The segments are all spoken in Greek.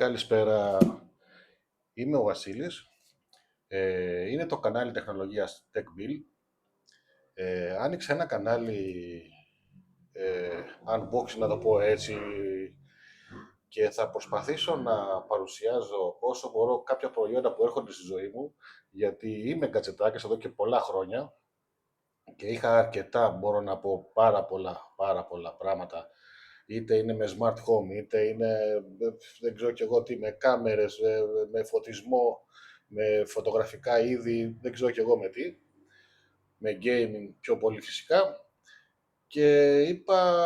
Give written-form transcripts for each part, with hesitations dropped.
Καλησπέρα, είμαι ο Βασίλης. Είναι το κανάλι τεχνολογίας TechBill. Άνοιξα ένα κανάλι unboxing, να το πω έτσι, και θα προσπαθήσω να παρουσιάζω όσο μπορώ κάποια προϊόντα που έρχονται στη ζωή μου, γιατί είμαι γκατζετάκης εδώ και πολλά χρόνια και είχα αρκετά, μπορώ να πω, πάρα πολλά πράγματα. Είτε είναι με smart home, είτε είναι, δεν ξέρω κι εγώ τι, με κάμερες, με φωτισμό, με φωτογραφικά είδη, δεν ξέρω κι εγώ με τι, με gaming πιο πολύ φυσικά. Και είπα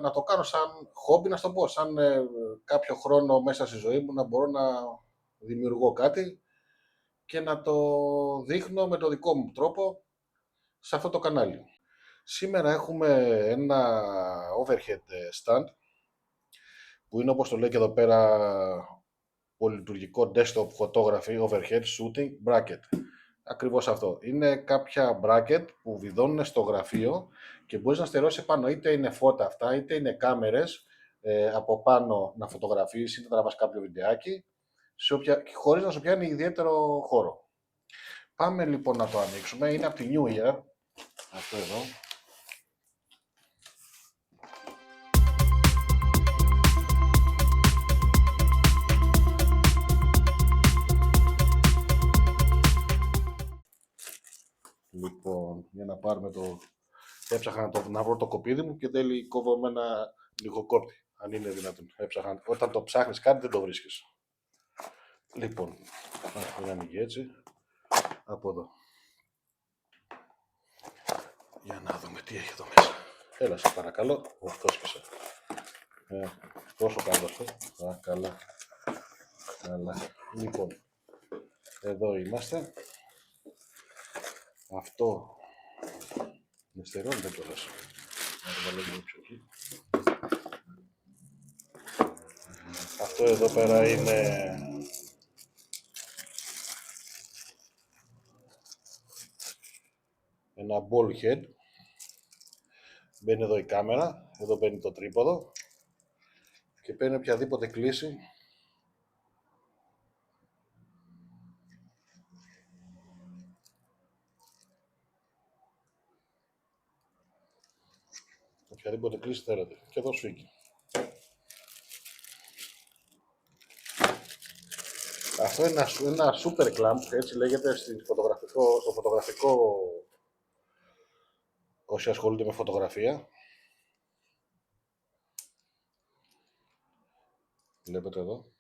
να το κάνω σαν χόμπι, να σου το πω, σαν κάποιο χρόνο μέσα στη ζωή μου να μπορώ να δημιουργώ κάτι και να το δείχνω με το δικό μου τρόπο σε αυτό το κανάλι. Σήμερα έχουμε ένα overhead stand, που είναι, όπως το λέει και εδώ πέρα, πολυλειτουργικό desktop photography overhead shooting bracket. Ακριβώς αυτό. Είναι κάποια bracket που βιδώνουν στο γραφείο και μπορείς να στερώσεις πάνω, είτε είναι φώτα αυτά, είτε είναι κάμερες από πάνω να φωτογραφίσεις, είτε να τραβάς κάποιο βιντεάκι, χωρίς να σου πιάνει ιδιαίτερο χώρο. Πάμε λοιπόν να το ανοίξουμε. Είναι από τη New Year, αυτό εδώ. Λοιπόν, για να πάρουμε το... Έψαχνα να βρω το κοπίδι μου και τέλει κόβω με ένα λιγοκόπτη, αν είναι δυνατόν. Έψαχνα. Όταν το ψάχνεις κάτι δεν το βρίσκεις. Λοιπόν, να ανοίγει έτσι, από εδώ. Για να δούμε τι έχει εδώ μέσα. Έλα σε παρακαλώ. Αυτό σκέσε. Τόσο καλό αυτό. Καλά. Λοιπόν, εδώ είμαστε. Αυτό με στερώνεται κιόλας. Να το βάλω λίγο πιο εκεί. Αυτό εδώ πέρα είναι ένα ball head. Μπαίνει εδώ η κάμερα, εδώ μπαίνει το τρίποδο και παίρνει οποιαδήποτε κλίση θέλετε. Και εδώ σφίγγει. Αυτό είναι ένα super clamp, έτσι λέγεται στο φωτογραφικό, όσοι ασχολούνται με φωτογραφία. Βλέπετε εδώ.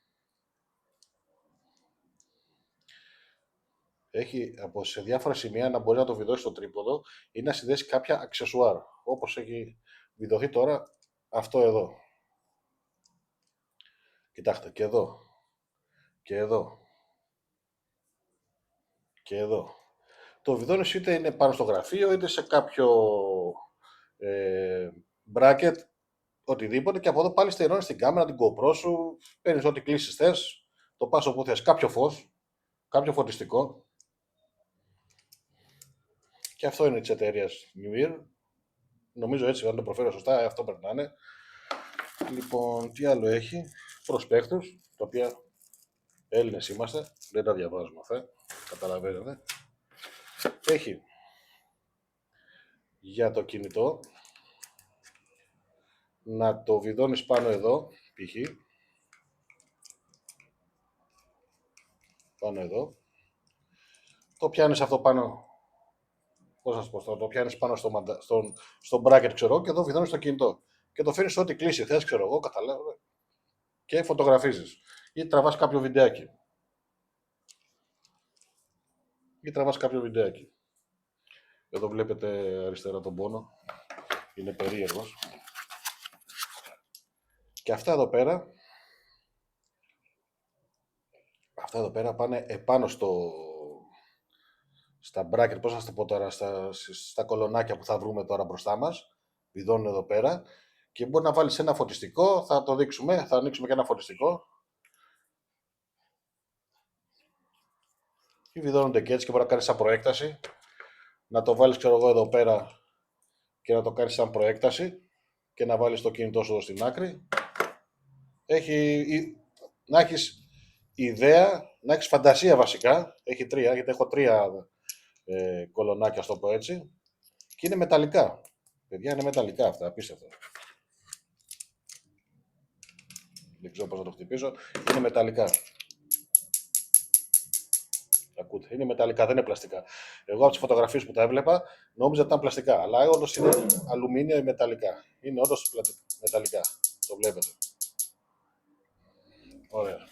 Έχει σε διάφορα σημεία να μπορεί να το βιδώσει στο τρίποδο ή να συνδέσει κάποια αξεσουάρ, όπως έχει βιδωθεί τώρα αυτό εδώ. Κοιτάξτε, και εδώ. Και εδώ. Και εδώ. Το βιδώνεις είτε είναι πάνω στο γραφείο, είτε σε κάποιο bracket, οτιδήποτε, και από εδώ πάλι στερώνεις την κάμερα, την GoPro σου, παίρνεις ό,τι κλίσεις θες, το πας όπου θες, κάποιο φως, κάποιο φωτιστικό. Και αυτό είναι της εταιρείας New Year. Νομίζω έτσι, αν το προφέρω σωστά, αυτό πρέπει να είναι. Λοιπόν, τι άλλο έχει? Προσπέκτους, τα οποία Έλληνες είμαστε, δεν τα διαβάζουμε αυτά, καταλαβαίνετε. Έχει για το κινητό, να το βιδώνεις πάνω εδώ, π.χ. Πάνω εδώ. Το πιάνεις αυτό πάνω, πώς να σου πω, το πιάνεις πάνω στο bracket, ξέρω, και εδώ βιδώνεις το κινητό. Και το φέρνεις ό,τι κλείσει θες, ξέρω εγώ, καταλάβω, και φωτογραφίζεις. Ή τραβάς κάποιο βιντεάκι. Εδώ βλέπετε αριστερά τον πόνο. Είναι περίεργος. Και αυτά εδώ πέρα πάνε επάνω στα bracket, πώς θα το πω τώρα, στα κολονάκια που θα βρούμε τώρα μπροστά μας. Βιδώνουν εδώ πέρα. Και μπορεί να βάλεις ένα φωτιστικό, θα το δείξουμε, θα ανοίξουμε και ένα φωτιστικό. Και βιδώνονται και έτσι και μπορεί να κάνεις σαν προέκταση. Να το βάλεις, ξέρω εγώ, εδώ πέρα και να το κάνεις σαν προέκταση και να βάλεις το κινητό σου εδώ στην άκρη. να έχεις ιδέα, να έχεις φαντασία βασικά. Έχει τρία, γιατί έχω τρία κολονάκια, στο πω έτσι. Και είναι μεταλλικά. Παιδιά, είναι μεταλλικά αυτά, απίστευτα. Δεν ξέρω πώς να το χτυπήσω. Είναι μεταλλικά. Ακούτε, είναι μεταλλικά, δεν είναι πλαστικά. Εγώ από τις φωτογραφίες που τα έβλεπα νόμιζα ότι ήταν πλαστικά. Αλλά όντως είναι αλουμίνια ή μεταλλικά. Είναι όντως μεταλλικά. Το βλέπετε. Ωραία.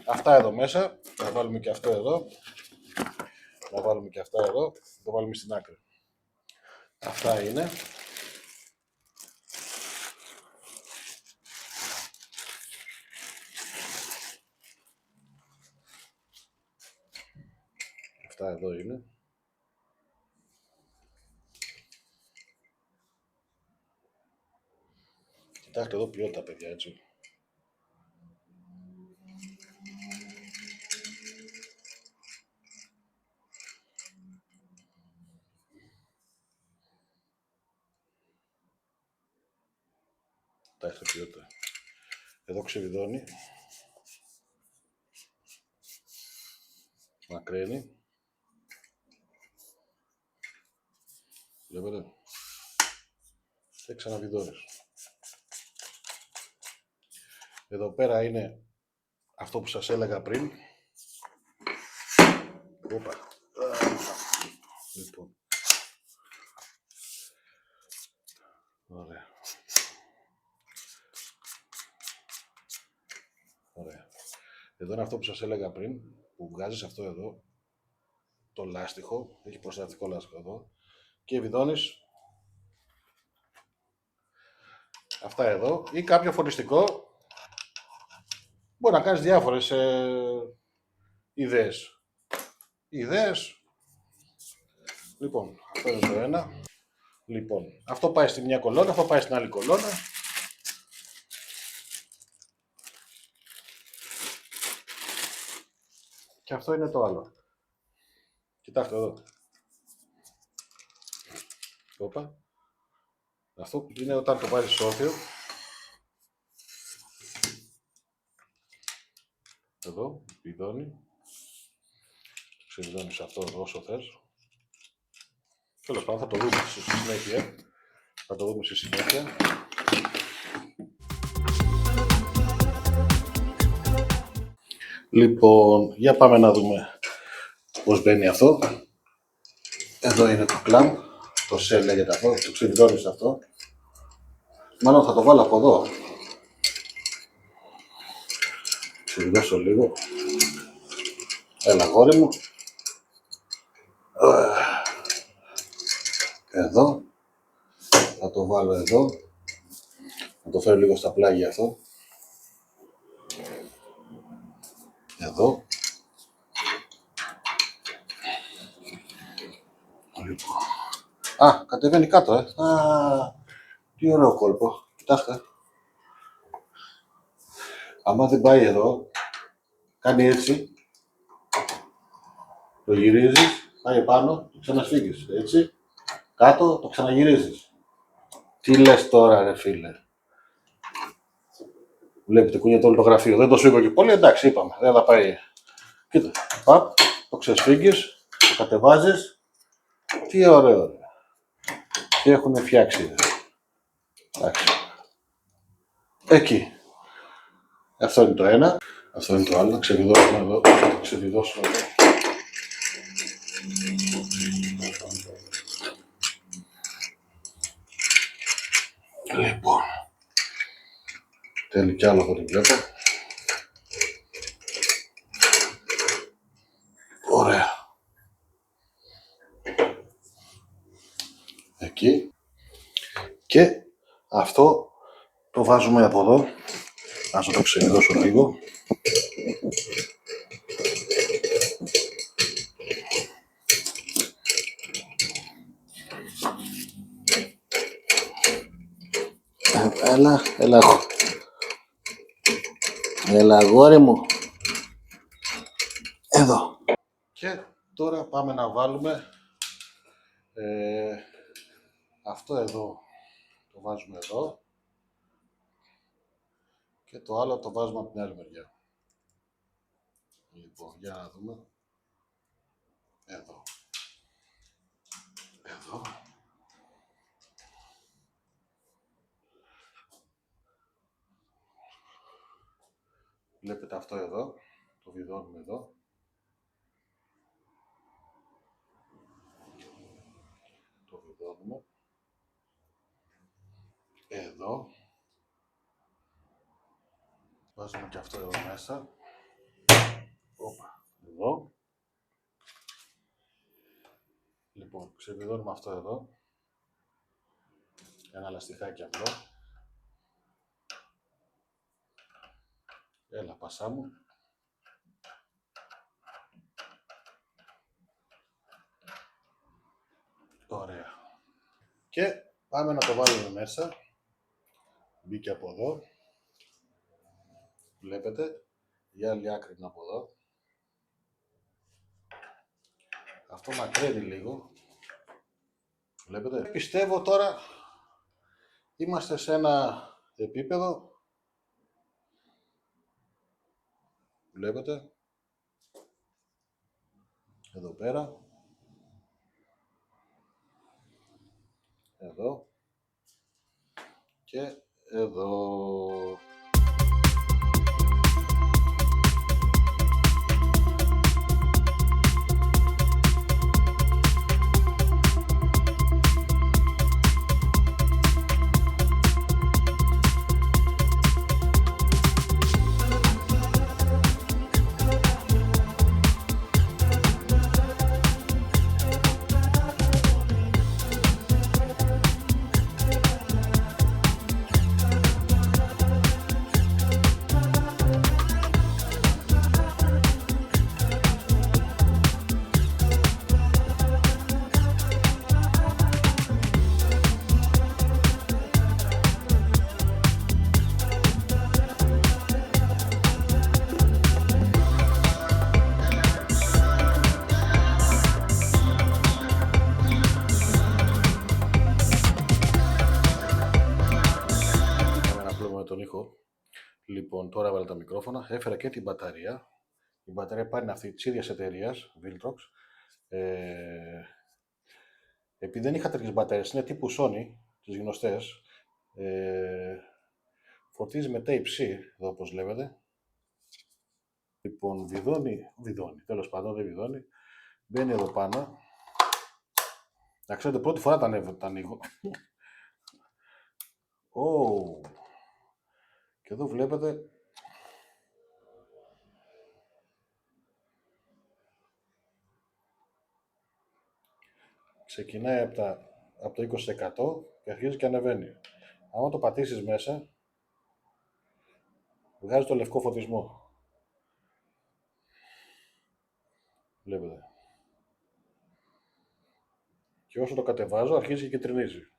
Αυτά εδώ μέσα. Να βάλουμε και αυτό εδώ. Να βάλουμε και αυτά εδώ. Το βάλουμε στην άκρη. Αυτά είναι. Αυτά εδώ είναι. Κοιτάξτε εδώ ποιότητα, παιδιά, έτσι. Κοιτάξτε ποιότητα. Εδώ ξεβιδώνει. Μακραίνει. Βλέπετε. Και ξαναβιδώνεις. Εδώ πέρα είναι αυτό που σας έλεγα πριν. Οπα. Λοιπόν. Ωραία. Ωραία. Εδώ είναι αυτό που σας έλεγα πριν, που βγάζεις αυτό εδώ, το λάστιχο, έχει προστατευτικό λάστιχο εδώ, και βιδώνεις αυτά εδώ, ή κάποιο φοριστικό. Μπορεί να κάνεις διάφορες ιδέες. Λοιπόν, αυτό είναι το ένα. Λοιπόν, αυτό πάει στη μια κολόνα, αυτό πάει στην άλλη κολόνα. Και αυτό είναι το άλλο. Κοιτάξτε εδώ. Όπα. Αυτό είναι όταν το βάζεις όρθιο. Εδώ, βιδώνει. Ξεβιδώνεις αυτό όσο θες. Τέλος πάντων, θα το δούμε στη συνέχεια. Θα το δούμε στη συνέχεια. Λοιπόν, για πάμε να δούμε πώς μπαίνει αυτό. Εδώ είναι το κλαμπ. Το σελ λέγεται αυτό. Το ξεβιδώνεις αυτό. Μάλλον θα το βάλω από εδώ. Ξεβιδώσω λίγο. Έλα, γόρι μου. Εδώ. Θα το βάλω εδώ. Θα το φέρω λίγο στα πλάγια αυτό. Εδώ. Λοιπόν. Α, κατεβαίνει κάτω, Α, τι ωραίο κόλπο. Κοιτάξτε. Άμα δεν πάει εδώ, κάνει έτσι. Το γυρίζεις, πάει πάνω, το ξανασφίγγεις, έτσι. Κάτω, το ξαναγυρίζεις. Τι λες τώρα, ρε φίλε. Βλέπετε, κουνιέται όλο το γραφείο. Δεν το σφίγγω και πολύ, εντάξει, είπαμε, δεν θα πάει. Κοίτα, παπ, το ξεσφίγγεις, το κατεβάζεις. Τι ωραίο. Τι έχουν φτιάξει. Εντάξει. Εκεί. Αυτό είναι το ένα. Αυτό είναι το άλλο. Ξεβιδώσουμε εδώ. Ξεβιδώσουμε εδώ. Λοιπόν. Θέλει κι άλλο από ό,τι βλέπω. Ωραία. Εκεί. Και αυτό το βάζουμε από εδώ. Ας το ξεβιδώσω λίγο. Έλα, έλα αγόρι μου. Εδώ. Και τώρα πάμε να βάλουμε αυτό εδώ. Το βάζουμε εδώ. Και το άλλο το βάζουμε από την άλλη μεριά. Λοιπόν, για να δούμε. Εδώ. Εδώ. Βλέπετε αυτό εδώ. Το βιδώνουμε εδώ. Το βιδώνουμε. Εδώ. Βάζουμε και αυτό εδώ μέσα. Όπα. Εδώ. Λοιπόν, ξεβιδώνουμε αυτό εδώ. Ένα λαστιχάκι απλό. Έλα, πασά μου. Ωραία. Και πάμε να το βάλουμε μέσα. Μπήκε από εδώ. Βλέπετε. Η άλλη άκρη είναι από εδώ. Αυτό μακραίνει λίγο. Βλέπετε. Πιστεύω τώρα είμαστε σε ένα επίπεδο. Βλέπετε. Εδώ πέρα. Εδώ. Και εδώ. Τον ήχο. Λοιπόν, τώρα έβαλα τα μικρόφωνα, έφερα και την μπαταρία. Η μπαταρία πάλι είναι αυτή της ίδιας εταιρείας, Viltrox. Επειδή δεν είχα τέτοιες μπαταρίες, είναι τύπου Sony, τις γνωστές. Φορτίζει με Type-C, εδώ όπως βλέπετε. Λοιπόν, βιδώνει, τέλος πάντων δεν βιδώνει. Μπαίνει εδώ πάνω. Να ξέρετε, πρώτη φορά τα ανοίγω. Oh. Και εδώ βλέπετε ξεκινάει από το 20% και αρχίζει και ανεβαίνει. Άμα το πατήσεις μέσα, βγάζει το λευκό φωτισμό. Βλέπετε. Και όσο το κατεβάζω, αρχίζει και κυτρινίζει.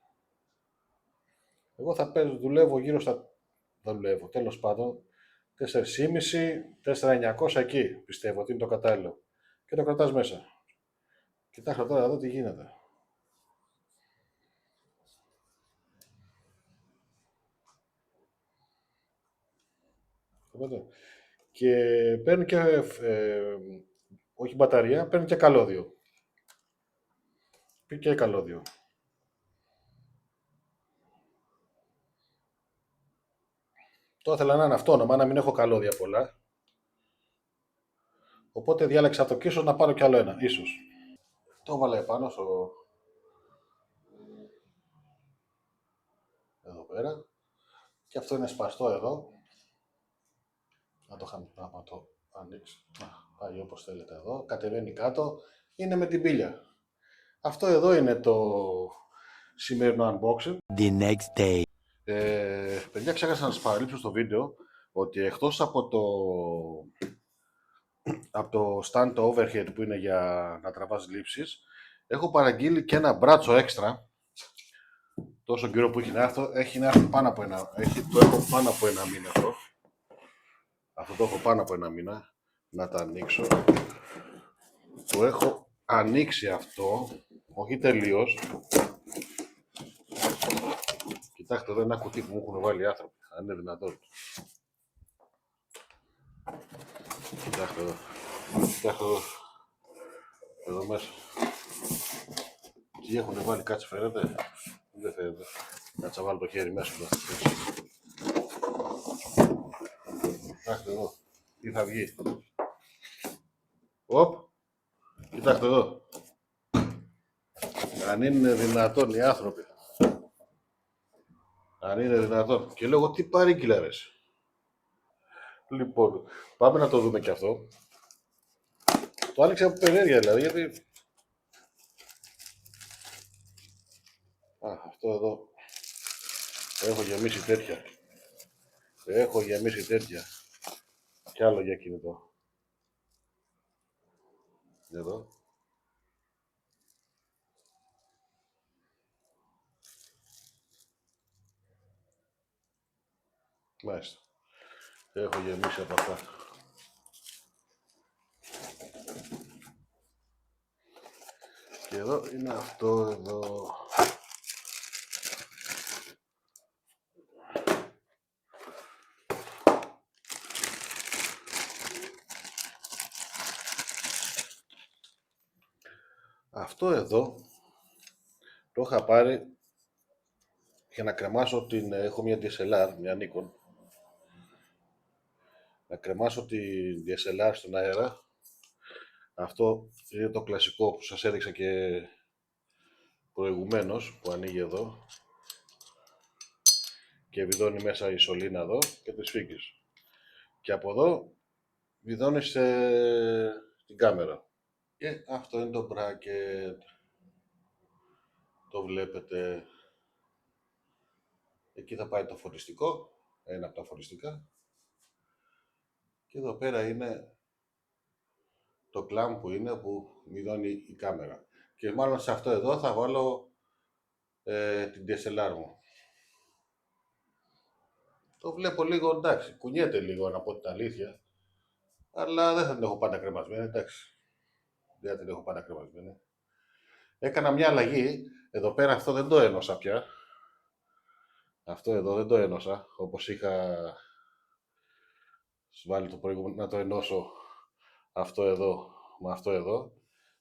Εγώ δουλεύω γύρω στα... Δεν δουλεύω, τέλος πάντων, 4,5, 4,900 εκεί πιστεύω ότι είναι το κατάλληλο. Και το κρατάς μέσα. Κοιτάξτε τώρα εδώ τι γίνεται. Και παίρνει και, όχι μπαταρία, παίρνει και καλώδιο. Και καλώδιο. Το ήθελα να είναι αυτόνομα, να μην έχω καλώδια πολλά. Οπότε διάλεξα από το κίσο να πάρω κι άλλο ένα, ίσως. Το έβαλα επάνω στο... Εδώ πέρα. Και αυτό είναι σπαστό εδώ. Να το ανοίξω. Πάει όπως θέλετε εδώ. Κατεβαίνει κάτω. Είναι με την πύλια. Αυτό εδώ είναι το σημερινό unboxing. The next day. Παιδιά, ξέχασα να σας παραλείψω στο βίντεο ότι εκτός από το stand το overhead που είναι για να τραβάς λήψεις, έχω παραγγείλει και ένα μπράτσο έξτρα. Τόσο καιρό που έχει να έρθει πάνω από το έχω πάνω από ένα μήνα αυτό. Αυτό το έχω πάνω από ένα μήνα. Να τα ανοίξω. Το έχω ανοίξει αυτό, όχι τελείως. Κοιτάξτε, εδώ είναι ένα κουτί που μου έχουν βάλει οι άνθρωποι, αν είναι δυνατόν. Κοιτάξτε εδώ. Κοιτάξτε εδώ μέσα. Τι έχουν βάλει, κάτσε, φαίνεται. Δεν φαίνεται. Κάτσε, βάλω το χέρι μέσα. Κοιτάξτε εδώ. Τι θα βγει. Οπ. Κοιτάξτε εδώ. Αν είναι δυνατόν οι άνθρωποι. Αν είναι δυνατόν. Και λέω, τι παρήγγειλα ρε. Λοιπόν, πάμε να το δούμε και αυτό. Το άνοιξα από περιέργεια δηλαδή, γιατί... Αυτό εδώ. Έχω γεμίσει τέτοια. Έχω γεμίσει τέτοια. Κι άλλο για κινητό. Εδώ. Μάλιστα. Έχω γεμίσει από αυτά. Και εδώ είναι αυτό εδώ. Αυτό εδώ το είχα πάρει για να κρεμάσω την... Έχω μια DSLR, μια Nikon. Να κρεμάσω την DSLR στον αέρα. Αυτό είναι το κλασικό που σας έδειξα και προηγουμένως, που ανοίγει εδώ και βιδώνει μέσα η σωλήνα εδώ και τη σφίγγεις. Και από εδώ βιδώνει στην κάμερα. Και αυτό είναι το bracket. Το βλέπετε. Εκεί θα πάει το φωτιστικό, ένα από τα φωτιστικά. Και εδώ πέρα είναι το κλάμ που είναι που βιδώνει η κάμερα. Και μάλλον σε αυτό εδώ θα βάλω την DSLR μου. Το βλέπω λίγο, εντάξει, κουνιέται λίγο να πω την αλήθεια. Αλλά δεν θα την έχω πάντα κρεμασμένη, εντάξει. Δεν την έχω πάντα κρεμασμένη. Έκανα μια αλλαγή. Εδώ πέρα αυτό δεν το ένωσα πια. Αυτό εδώ δεν το ένωσα, όπως είχα βάλει το προηγούμενο, να το ενώσω αυτό εδώ με αυτό εδώ.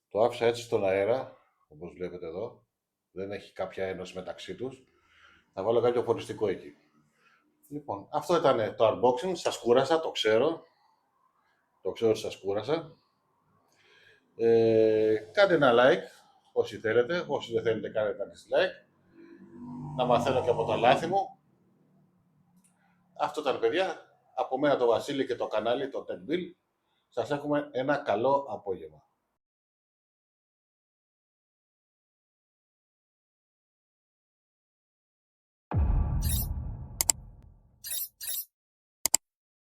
Το άφησα έτσι στον αέρα, όπως βλέπετε εδώ. Δεν έχει κάποια ένωση μεταξύ τους. Θα βάλω κάποιο φωτιστικό εκεί. Λοιπόν, αυτό ήταν το unboxing. Σας κούρασα, το ξέρω. Το ξέρω ότι σας κούρασα. Κάντε ένα like όσοι θέλετε. Όσοι δεν θέλετε κάνετε ένα dislike. Να μαθαίνω και από τα λάθη μου. Αυτό ήταν, παιδιά. Από μένα το Βασίλη και το κανάλι, το TechBill. Σας έχουμε ένα καλό απόγευμα.